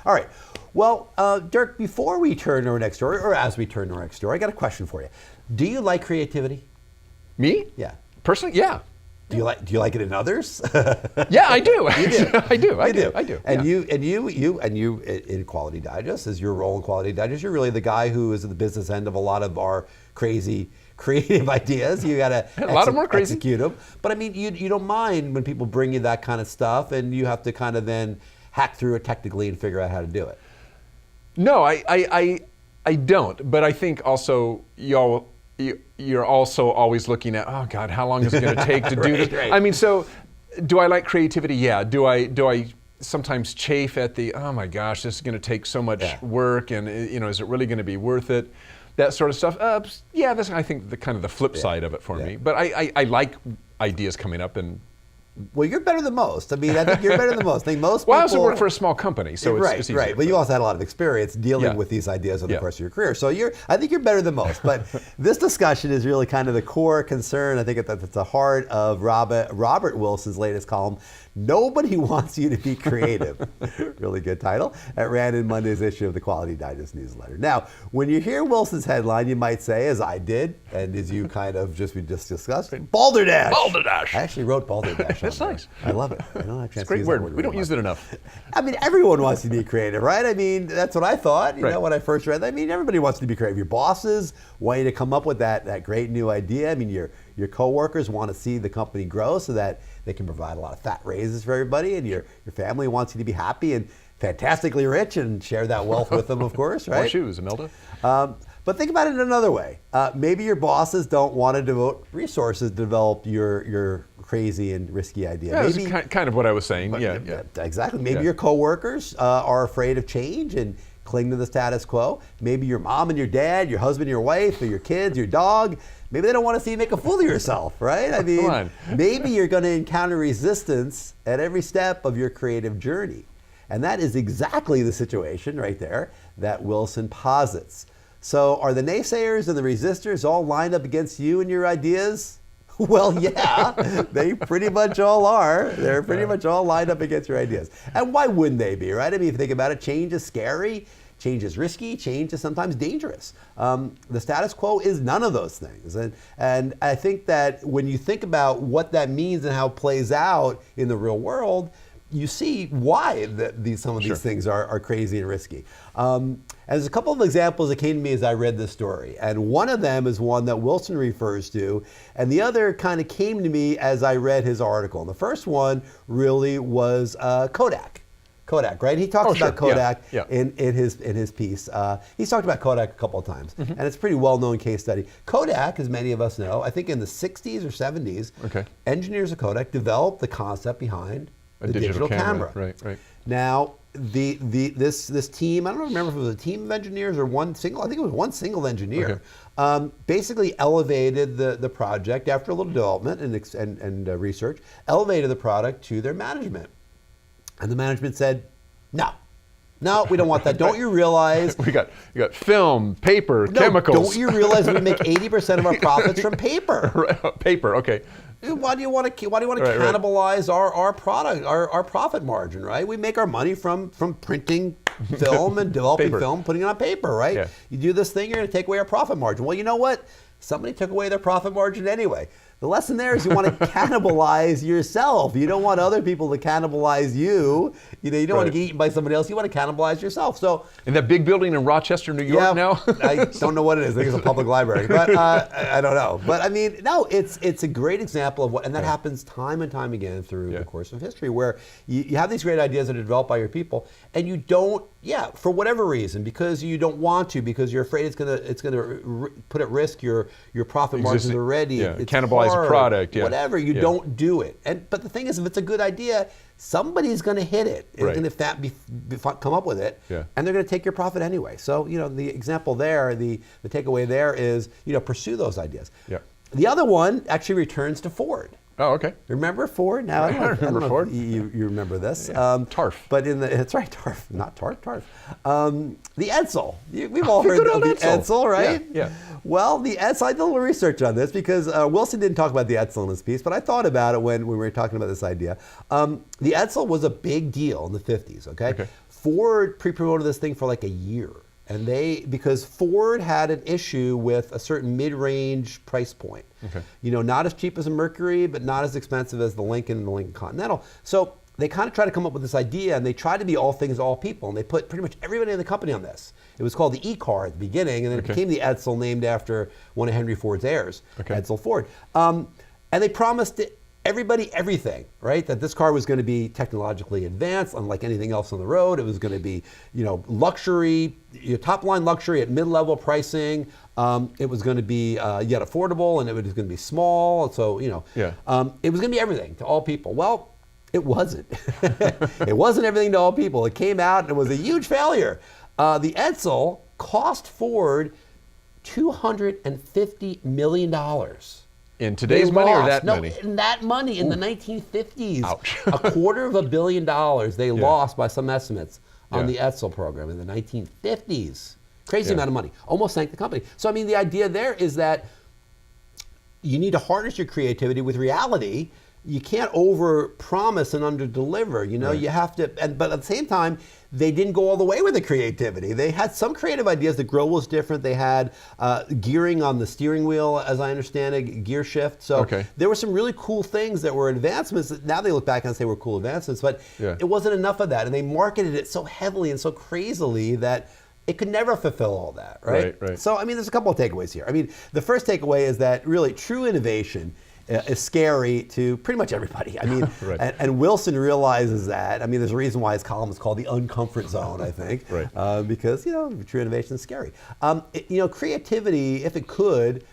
All right. Well, Dirk, before we turn to our next story, or as we turn to our next story, I got a question for you. Do you like creativity? Me? Yeah. Personally, yeah. Do you like it in others? Yeah, I do. You do. I do. I You do. I do. And yeah. you in Quality Digest, as your role in Quality Digest, you're really the guy who is at the business end of a lot of our crazy creative ideas. You got to a lot of more crazy. execute them. But I mean, you don't mind when people bring you that kind of stuff, and you have to kind of then hack through it technically and figure out how to do it. No, I don't. But I think also you're also always looking at, oh God, how long is it going to take to do this? Right. I mean, so do I like creativity? Yeah. Do I sometimes chafe at the, oh my gosh, this is going to take so much work, and is it really going to be worth it? That sort of stuff. Yeah, that's I think the kind of the flip side of it for me. But I like ideas coming up and. Well, you're better than most. I mean, I think you're better than most. I think most people. Well, I also work for a small company, so it's easier. Right. But you also had a lot of experience dealing with these ideas over the course of your career. So I think you're better than most. But this discussion is really kind of the core concern. I think it's at the heart of Robert Wilson's latest column. Nobody wants you to be creative. Really good title. It ran in Monday's issue of the Quality Digest newsletter. Now, when you hear Wilson's headline, you might say, as I did, and as you kind of we just discussed, balderdash. Balderdash. I actually wrote balderdash. That's nice. I love it. I don't actually it's a great word. We don't use it enough. I mean, everyone wants to be creative, right? I mean, that's what I thought. You Right. know, when I first read that. I mean, everybody wants to be creative. Your bosses want you to come up with that great new idea. I mean, your coworkers want to see the company grow so that they can provide a lot of fat raises for everybody, and your family wants you to be happy and fantastically rich and share that wealth with them, of course, right? More shoes, Imelda. But think about it in another way. Maybe your bosses don't want to devote resources to develop your crazy and risky idea. Yeah, Maybe, that's kind of what I was saying. Yeah. Exactly. Maybe your coworkers are afraid of change and cling to the status quo. Maybe your mom and your dad, your husband, your wife, or your kids, your dog, maybe they don't want to see you make a fool of yourself, right? I mean, maybe you're going to encounter resistance at every step of your creative journey. And that is exactly the situation right there that Wilson posits. So are the naysayers and the resistors all lined up against you and your ideas? Well, yeah, they pretty much all are. They're pretty much all lined up against your ideas. And why wouldn't they be, right? I mean, if you think about it, change is scary, change is risky, change is sometimes dangerous. The status quo is none of those things. And I think that when you think about what that means and how it plays out in the real world, you see why some of these things are crazy and risky. And there's a couple of examples that came to me as I read this story. And one of them is one that Wilson refers to, and the other kind of came to me as I read his article. And the first one really was Kodak. Kodak, right? He talks about Kodak in his piece. He's talked about Kodak a couple of times, and it's a pretty well-known case study. Kodak, as many of us know, I think in the 60s or 70s, engineers of Kodak developed the concept behind the digital camera. Right. Now, this team, I don't remember if it was a team of engineers or one single, I think it was one single engineer, basically elevated the project after a little development and research, elevated the product to their management. And the management said, no, we don't want that. Don't you realize? You got film, paper, chemicals. Don't you realize we make 80% of our profits from paper? Paper, okay. Why do you want to cannibalize our product, our profit margin, right? We make our money from printing film and developing film, putting it on paper, right? Yeah. You do this thing, you're going to take away our profit margin. Well, you know what? Somebody took away their profit margin anyway. The lesson there is you want to cannibalize yourself. You don't want other people to cannibalize you. You don't want to get eaten by somebody else. You want to cannibalize yourself. So in that big building in Rochester, New York now? I don't know what it is. I think it's a public library, but I don't know. But I mean, no, it's a great example of what, and that happens time and time again through the course of history, where you have these great ideas that are developed by your people, and you don't, for whatever reason, because you don't want to, because you're afraid it's gonna put at risk your profit margins already. It's cannibalize a product, whatever. You don't do it. But the thing is, if it's a good idea, somebody's going to hit it. It's going to come up with it, and they're going to take your profit anyway. So the example there, the takeaway there is pursue those ideas. The other one actually returns to Ford. Oh, okay. Remember Ford? Now, I don't remember know Ford. if you remember this. Yeah. TARF. But that's right, TARF, not TARF. The Edsel. We've all heard of the Edsel, right? Yeah. Well, the Edsel, I did a little research on this because Wilson didn't talk about the Edsel in this piece, but I thought about it when we were talking about this idea. The Edsel was a big deal in the 50s, okay? Ford pre-promoted this thing for like a year. And because Ford had an issue with a certain mid-range price point. You know, not as cheap as a Mercury, but not as expensive as the Lincoln and the Lincoln Continental. So they kind of tried to come up with this idea, and they tried to be all things to all people, and they put pretty much everybody in the company on this. It was called the E-Car at the beginning, and then it became the Edsel, named after one of Henry Ford's heirs, Edsel Ford. And they promised everybody everything, right? That this car was going to be technologically advanced, unlike anything else on the road. It was going to be, you know, luxury, top line luxury at mid-level pricing. It was going to be yet affordable, and it was going to be small. So, you know, it was going to be everything to all people. Well, it wasn't. It wasn't everything to all people. It came out and it was a huge failure. The Edsel cost Ford $250 million. In today's money or that money? No, in that money in the 1950s. Ouch. $250 million they lost by some estimates on the Edsel program in the 1950s. Crazy amount of money. Almost sank the company. So, I mean, the idea there is that you need to harness your creativity with reality. You can't over-promise and under-deliver. You know, you have to, but at the same time, they didn't go all the way with the creativity. They had some creative ideas. The grill was different. They had gearing on the steering wheel, as I understand it, gear shift. So there were some really cool things that were advancements that now they look back and say were cool advancements, but it wasn't enough of that. And they marketed it so heavily and so crazily that it could never fulfill all that, right? So, I mean, there's a couple of takeaways here. I mean, the first takeaway is that really true innovation is scary to pretty much everybody. I mean, and Wilson realizes that. I mean, there's a reason why his column is called The Uncomfort Zone, I think, because, you know, true innovation is scary. You know, creativity, if it could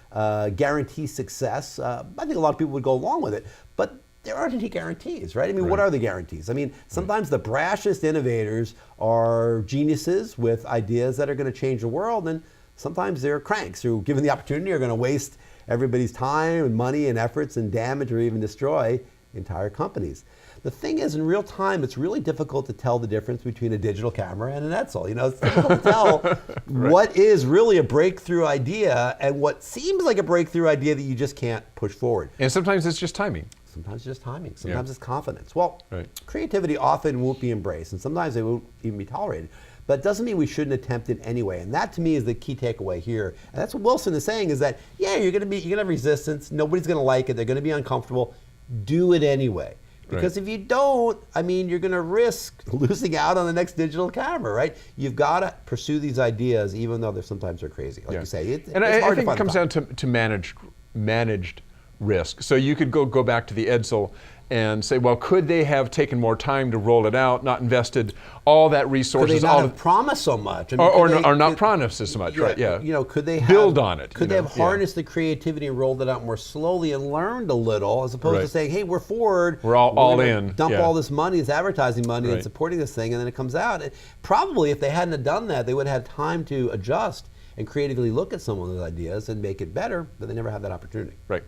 guarantee success, I think a lot of people would go along with it, but there aren't any guarantees, right? I mean, what are the guarantees? I mean, sometimes the brashest innovators are geniuses with ideas that are going to change the world, and sometimes they're cranks who, given the opportunity, are going to waste everybody's time and money and efforts and damage or even destroy entire companies. The thing is, in real time, it's really difficult to tell the difference between a digital camera and an Edsel. You know, it's difficult to tell what is really a breakthrough idea and what seems like a breakthrough idea that you just can't push forward. And sometimes it's just timing. Sometimes it's just timing. Sometimes it's confidence. Well, creativity often won't be embraced, and sometimes it won't even be tolerated. But it doesn't mean we shouldn't attempt it anyway. And that, to me, is the key takeaway here. And that's what Wilson is saying, is that, yeah, you're gonna have resistance. Nobody's gonna like it. They're gonna be uncomfortable. Do it anyway. Because if you don't, I mean, you're gonna risk losing out on the next digital camera, right? You've gotta pursue these ideas, even though sometimes they're crazy. Like you say, it's hard I to think find it comes down to managed risk. So you could go back to the Edsel and say, well, could they have taken more time to roll it out, not invested all that resources? Could they not have promised so much? I mean, or not promised as much, right? Yeah. You know, could they build on it? Could they have harnessed the creativity and rolled it out more slowly and learned a little, as opposed to saying, hey, we're Ford. We're all in. Dump all this money, this advertising money, and supporting this thing, and then it comes out. Probably, if they hadn't have done that, they would have had time to adjust and creatively look at some of those ideas and make it better, but they never had that opportunity. Right.